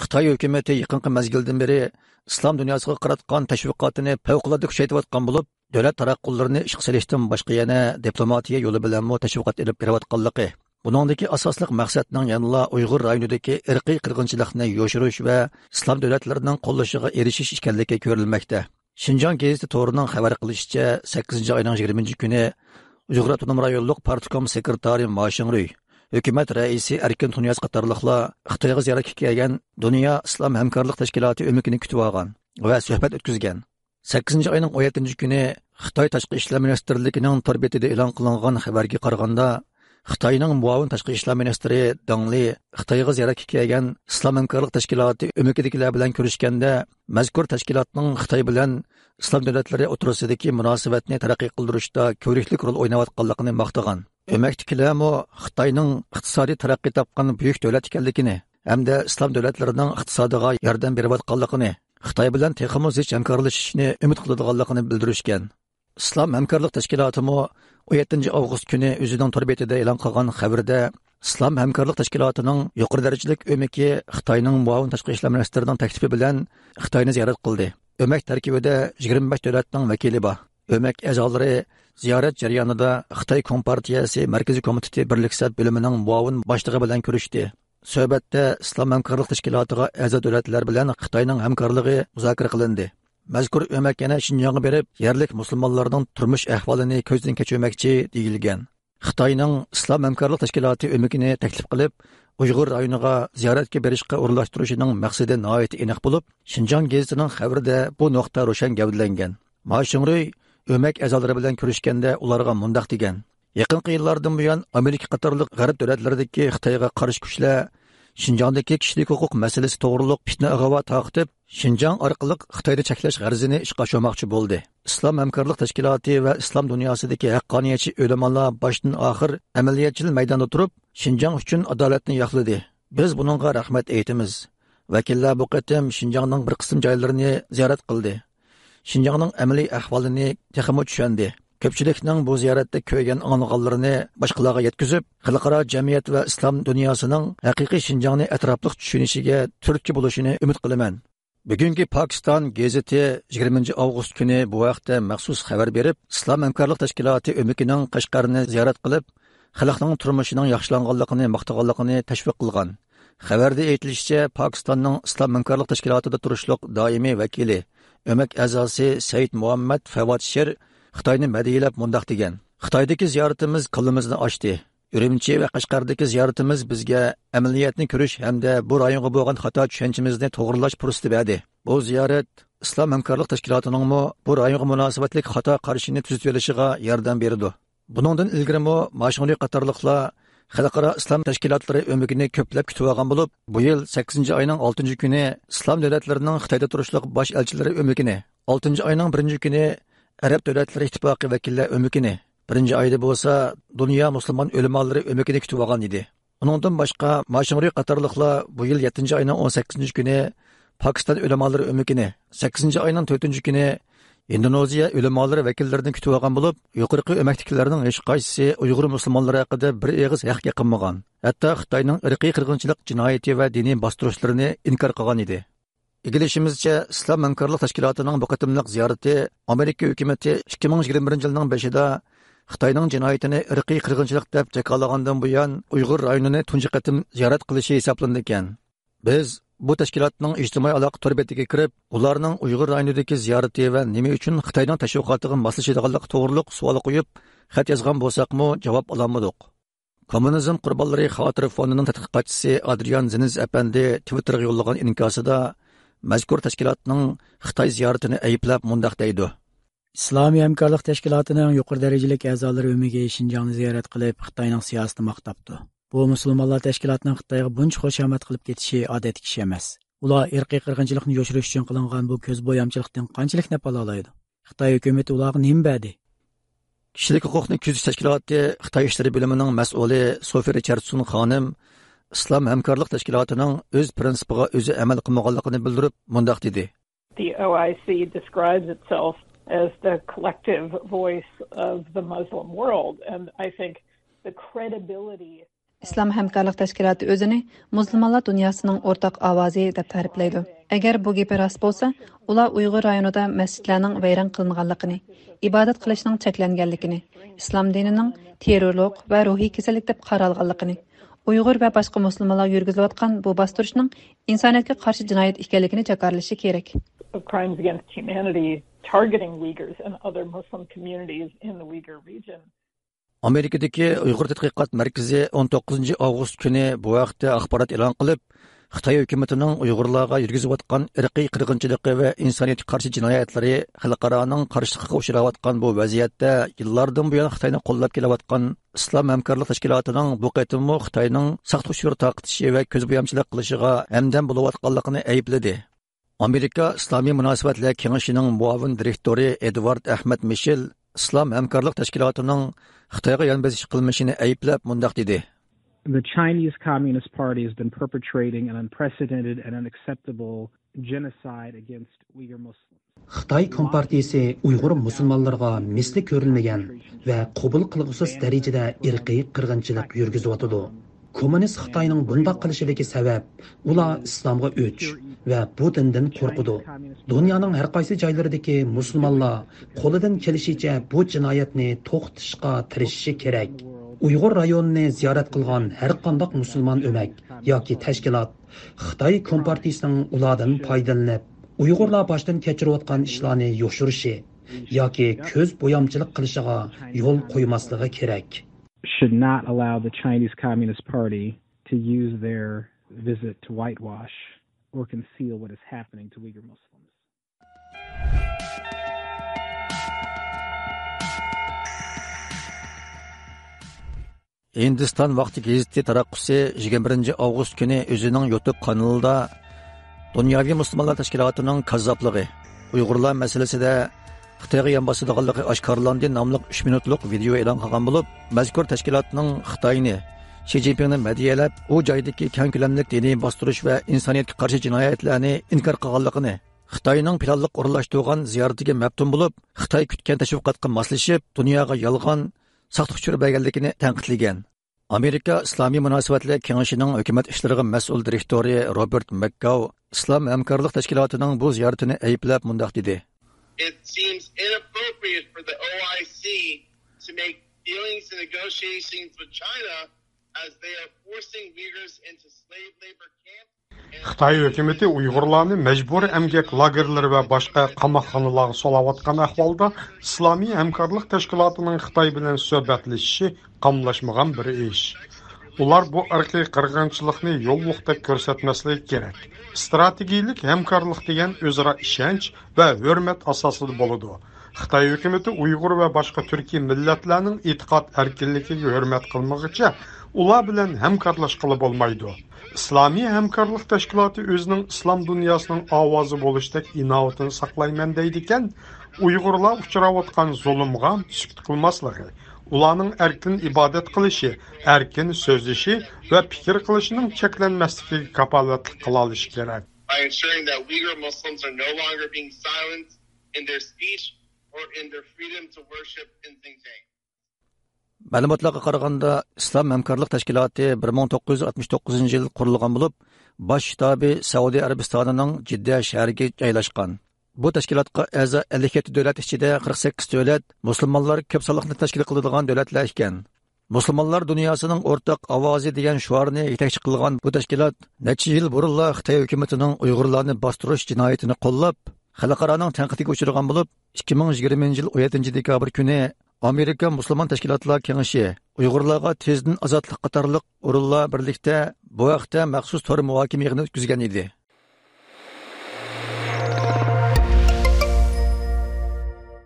Xitoy hukumatı yaqinqi mezgildan beri islom dunyosiga qaratgan tashviqotini favqulodda kuchaytirayotgan bo'lib, davlat taraqqiyotlarini ishga solishdan boshqa yana diplomatiya yo'li bilan tashviqot olib berayotganligi. Buningdagi asosliq maqsadning yanada Uyg'ur rayonidagi irqiy qirg'inchilikni yoshirish va islom davlatlarining qo'llashiga erishish ekanligi ko'rilmoqda. Şinjan gazeti to'rining xabar qilishicha 8-oyning 20-kuni Uyg'ur avtonom rayonlik partkom sekretari Ma Shingruy, hukumat raisi Erkin Tunyaz qatorliqlar Xitoyga ziyoratga kelgan Dunyo islom hamkorlik tashkiloti umikini kutib olgan va suhbat o'tkazgan. 8-oyning 17-kuni Xitoy tashqi ishlar ministrligining torbetida e'lon qilingan xabarga qaraganda Xitoyning muavin tashqi ishlar ministri Dang Li Xitoyga ziyoratga kelgan islom hamkorlik tashkiloti umikidagilar bilan ko'rishganda mazkur tashkilotning Xitoy bilan islom davlatlari o'tirisidagi munosabatni taraqqiy qildirishda ko'rikli rol o'ynayotganligini maqtagan. Öməkdikilärmi Xitoyning iqtisodiy taraqqiy topgan buyuk davlat ekanligini hamda islom davlatlarining iqtisodiga yordam berayotganligini, Xitoy bilan texmo zich hamkorlashishni umid qiladiganligini bildirishgan. Islom hamkorlik tashkilotimi 17-avgust kuni o'zining torbetida e'lon qilgan xabarda Islom hamkorlik tashkilotining yuqori darajalik o'miki Xitoyning muavin tashqi ishlar ministrining taklifi bilan Xitoyni ziyorat qildi. Ömək tarkibida 25 davlatning vakili bor. Ömək a'zolari ziyorat jarayonida Xitoy Kompartiyasi Markaziy komiteti birliksat bo'limining muavin boshlig'i bilan ko'rishdi. Suhbatda Islom hamkorlik tashkilotiga a'zo davlatlar bilan Xitoyning hamkorligi muzokara qilindi. Mazkur o'mak yana Shinjongga berib, yerlik musulmonlarning turmush ahvolini ko'zdan kechirmoqchi deyilgan. Xitoyning Islom hamkorlik tashkiloti o'makini taklif qilib, Uyg'ur rayoniga ziyoratga berishga o'rinlashtirishining maqsadi nihoyat aniq bo'lib, Shinjong gazetining xabarida bu nuqta ro'shan gavdlangan. Ma Shingruy o'mak a'zolari bilan ko'rishganda ularga mundaq degan: Yaqinqi yillardan buyon Amerika qatorliq g'arb davlatlaridagi Xitoyga qarshi kuchlar Shinjongdagi kishilik huquq masalasi to'g'riliq fitna-ag'ava taqib, Shinjong orqali Xitoyni cheklash g'arzini ishga oshirmoqchi bo'ldi. Islom hamkorlik tashkiloti va islom dunyosidagi haqqoniyatchi ulamolar boshdan oxir amaliyotchil maydonda turib, Shinjong uchun adolatni yoqladi. Biz buningga rahmat aytamiz. Vakillar bu qatim Shinjongning bir qism joylarini ziyorat qildi. Shinjongning amaliy ahvolini texmo tushundi. Ko'pchilikning bu ziyoratda ko'rgan anglag'anlarini boshqalarga yetkazib, xalqaro jamiyat va islom dunyosining haqiqiy Shinjongni atrofliq tushunishiga turtki bo'lishini umid qilaman. Bugungi Pokiston gazeti 20-avgust kuni bu vaqtda maxsus xabar berib, Islom hamkorlik tashkiloti umikining Qashqarni ziyorat qilib, xalqning turmushining yaxshilanganligini maqtaganligini tashviq qilgan. Xabarda aytilishicha, Pokistonning Islom hamkorlik tashkilotida turishliq doimiy vakili, o'mak a'zosi Said Muhammad Fawad Sher Xitoyni madhiyalab mundaq degan: Xitoydagi ziyoratimiz qo'limizni ochdi. Urumchi va Qashqardagi ziyoratimiz bizga amaliyotni ko'rish hamda bu rayonga bo'lgan xato tushunchamizni to'g'rilash fursati berdi. Bu ziyorat Islom hamkorlik tashkilotining bu rayonga munosabatli xato qarashini tuzib olishiga yordam berdi. Buningdan ilgari Mashg'ulot qatorliqlar xalqaro islom tashkilotlari o'migini ko'plab kutib olgan bo'lib, bu yil 8-oyning 6-kuni islom davlatlarining Xitoyda turishliq bosh elchilari o'migini, 6-oyning 1-kuni Arab davlatlari ittifoqi vakillari o'mikini, 1-oyda bo'lsa dunyo musulmon ulamolari o'mikini kutib olgan edi. Uningdan boshqa Mashg'ulot qatorliqlar bu yil 7-oyning 18-kuni Pokiston ulamolari o'mikini, 8-oyning 4-kuni Indoneziya ulamolari vakillarini kutib olgan bo'lib, yuqorqi o'makliklarning hech qaysisi Uyg'ur musulmonlari haqida bir eg'iz haq qilmagan. Hatto Xitoyning irqiy qirg'inchilik jinoyati va diniy bostirishlarni inkor qilgan edi. İgilişimizce İslam hamkorlik tashkilotining bu qatimliq ziyorati Amerika hukumati 2021-yilning 5-ida Xitoyning jinoyatini irqiy qirg'inchilik deb jakalagandan buyon Uyg'ur rayonini tunji qatim ziyorat qilishi hisoblanadi ekan. Biz bu tashkilotning ijtimoiy aloqa torbetiga kirib, ularning Uyg'ur rayonidagi ziyorati va nima uchun Xitoyning tashviqotiga moslashadiganligi to'g'riliq savol qo'yib, xat yozgan bo'lsaqmi, javob ololmadik. Kommunizm qurbonlari xotira fondining tadqiqotchisi Adrian Ziniz apandi Twitterga yo'llagan inkosida mazkur tashkilotning Xitoy ziyoratini ayblab mundaq deydi: İslomiy hamkorlik tashkilotining yuqori darajalik a'zolari o'miga Shinjongni ziyorat qilib, Xitoyning siyosatini maqtabdi. Bu musulmonlar tashkilotining Xitoyga buncha xushomat qilib ketishi odat ish emas. Ular irqiy qirg'inchilikni yoshirish uchun qilingan bu ko'z bo'yamchilikdan qanchalik naf olaydi? Xitoy hukumatı ularga nima berdi? Kishilik huquqni kuzatish tashkiloti Xitoy ishlari bo'limining mas'uli Sofi Richardson xonim İslam hamkorlik tashkilotining o'z prinsipiga o'zi amal qilmaganligini bildirib, mundaq dedi: The OIC describes itself as the collective voice of the Muslim world, and I think the credibility. İslam Həmkarlıq Təşkilatı özünü Müslümanlar dünyasının ortaq avazı deb ta'riflaydi. Agar bu gap rost bo'lsa, ular Uyg'ur rayonida masjidlarning vayron qilinganligini, ibodat qilishning cheklanganligini, islom dinining terrorlik va ruhiy kasallik deb qaralganligini, Uyg'ur va boshqa musulmonlar yurgizayotgan bu bostirishning insoniyatga qarshi jinoyat ekanligini jakarlashi kerak. Crimes against humanity targeting Uyghurs and other Muslim communities in the Uyghur region. Amerikadagi Uyg'ur tadqiqot markazi 19 avgust kuni bu vaqtda axborot e'lon qilib, Xitoy hukumatining Uyg'urlarga yurgizayotgan irqiy qirg'inchiligi va insoniyatga qarshi jinoyatlari xalqaroning qarshilig'iga uchrayotgan bu vaziyatda yillardan buyon Xitoyni qo'llab kelayotgan Islom Hamkorlik Tashkilotining bu qatimmo Xitoyning saqt ushur taqtishi va ko'zbo'yamchilik qilishiga hamdam bo'layotganligini aybladi. Amerika Islomiy munosabatlar kengashining muavin direktori Edward Ahmad Mishel Islom Hamkorlik Tashkilotining Xitoyga yonbosish qilmishini ayblab mundaq dedi. The Chinese Communist Party has been perpetrating an unprecedented and unacceptable genocide against Uyghur Muslims. Xitoy Kompartiyasi Uyg'ur musulmonlarga misli ko'rilmagan va qabul qilg'usiz darajada irqiy qirg'inchilik yurgizyotidi. Kommunist Xitoyning bundoq qilishidagi sabab ular islomga o'ch va bu dindan qo'rqidi. Dunyoning har qaysi joylaridagi musulmonlar qo'lidan kelishicha bu jinoyatni to'xtatishga tirishishi kerak. Uyg'ur rayonini ziyorat qilgan har qanday musulmon o'mak yoki tashkilot Xitoy Kompartiyasining ulardan foydalanib, Uyg'urlar boshdan kechirayotgan ishlarni yo'shirishi yoki ko'z bo'yamchilik qilishiga yo'l qo'ymasligi kerak. Should not allow the Chinese Communist Party to use their visit to whitewash or conceal what is happening to Uyghur Muslims. Hindiston vaqti gazeti taraqqusi 21 avgust kuni o'zining YouTube kanalida Dunyoviy musulmonlar tashkilotining kazzobligi, Uyg'urlar masalasida Xitoyga yonbosadiganligi oshkorlandi nomli 3 minutlik video e'lon qilgan bo'lib, mazkur tashkilotning Xitoyni Xi Jinpingni madiyalab, u joydagi keng ko'lamli diniy bostirish va insoniyatga qarshi jinoyatlarni inkor qilganligini, Xitoyning planliq o'rinlashtirgan ziyoratiga maftun bo'lib, Xitoy kutgan tashviqotga moslashib, dunyoga yolg'on saqt uchur berganligini tanqidlagan. Amerika Islomiy munosabatlar kengashining hukumat ishlariga mas'ul direktori Robert McGow Islom Hamkorlik Tashkilotining bu ziyoratini ayblab mundaq dedi. It seems inappropriate for the OIC to make dealings and negotiations with China as they are forcing Uyghurs into slave labor camps. Xitoy hukumati Uyg'urlarni majburiy emgak lagerlari va boshqa qamoqxonalarga solayotgan ahvolda Islomiy hamkorlik tashkilotining Xitoy bilan suhbatlashishi qamlashmagan bir ish. Ular bu irqiy qirg'inchilikni yo'lliqdek ko'rsatmasligi kerak. Strategik hamkorlik degan o'zaro ishonch va hurmat asosida bo'ladi. Xitoy hukumati Uyg'ur va boshqa turkiy millatlarning e'tiqod erkinligiga hurmat qilmoqcha, ular bilan hamkorlashqili bo'lmaydi. İslomiy hamkorlik tashkiloti o'zining islom dunyosining ovozi bo'lishdek inovatini saqlayman deydi ekan, Uyg'urlar uchrayotgan zulmga sukut qilmasligi, ularning erkin ibodat qilishi, erkin so'zlishi va fikr qilishining cheklanmasligiga kafolatlik qila olishi kerak. By ensuring that Uyghur Muslims are no longer being silenced in their speech or in their freedom to worship in Xinjiang. Ma'lumotlarga qaraganda, Islom Hamkorlik Tashkiloti 1969 yil qurilgan bo'lib, bosh shtabi Saudiya Arabistonining Jidda shahriga joylashgan. Bu tashkilotga a'zo 57 davlat ichida 48 davlat musulmonlar ko'p sonliqni tashkil qiladigan davlatlar ekan. Musulmonlar dunyosining o'rtaq ovozi degan shuarni yetakchi qilgan bu tashkilot necha yil burun Xitoy hukumatining Uyg'urlarni bostirish jinoyatini qo'llab, xalqaroning tanqidiga uchragan bo'lib, 2020 yil 17 dekabr kuni Amerika Musulmon Tashkilotlar Kengashi Uyg'urlarga tezdan ozodlik qatorliq o'rinlar birlikda bu vaqtda maxsus tor muhokama yig'ini o'tkazgan edi.